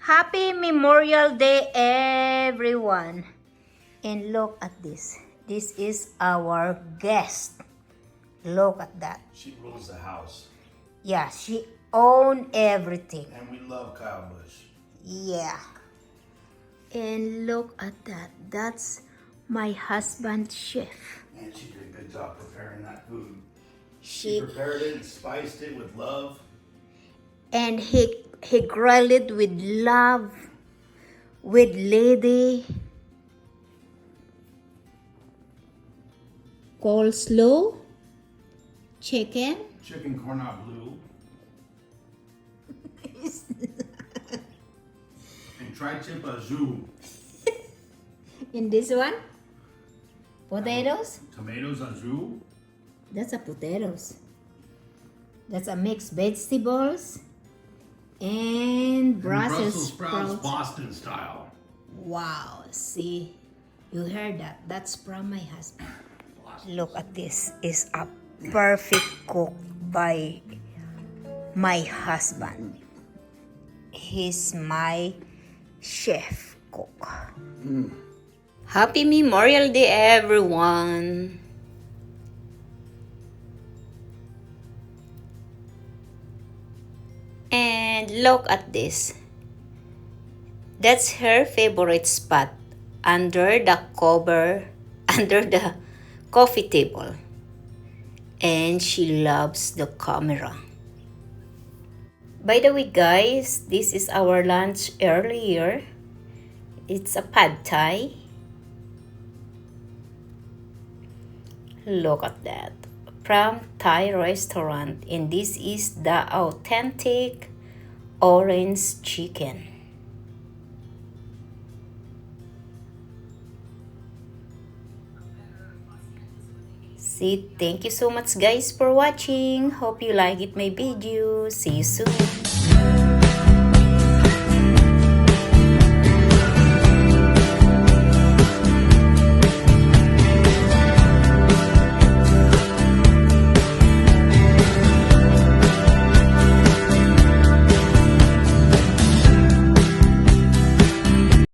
Happy Memorial Day, everyone. And look at this. This is our guest. Look at that. She rules the house. Yeah, she owned everything. And we love Kyle Busch. Yeah. And look at that. That's my husband's chef. And she did a good job preparing that food. She prepared it and spiced it with love. and he grilled it with love, with lady coleslaw, chicken. Chicken cordon bleu. And Tritip azul. In this one, potatoes. Tomatoes azul. That's a potatoes. That's a mixed vegetables and Brussels sprouts. Boston style. Wow, see, you heard that. That's from my husband. Look at this. Is a perfect cook by my husband. He's my chef cook. Happy Memorial Day, everyone. And look at this. That's her favorite spot under the cover, under the coffee table. And she loves the camera. By the way, guys, this is our lunch earlier. It's a pad thai. Look at that. From Thai restaurant, and this is the authentic orange chicken. See, thank you so much guys for watching. Hope you like it my video. See you soon.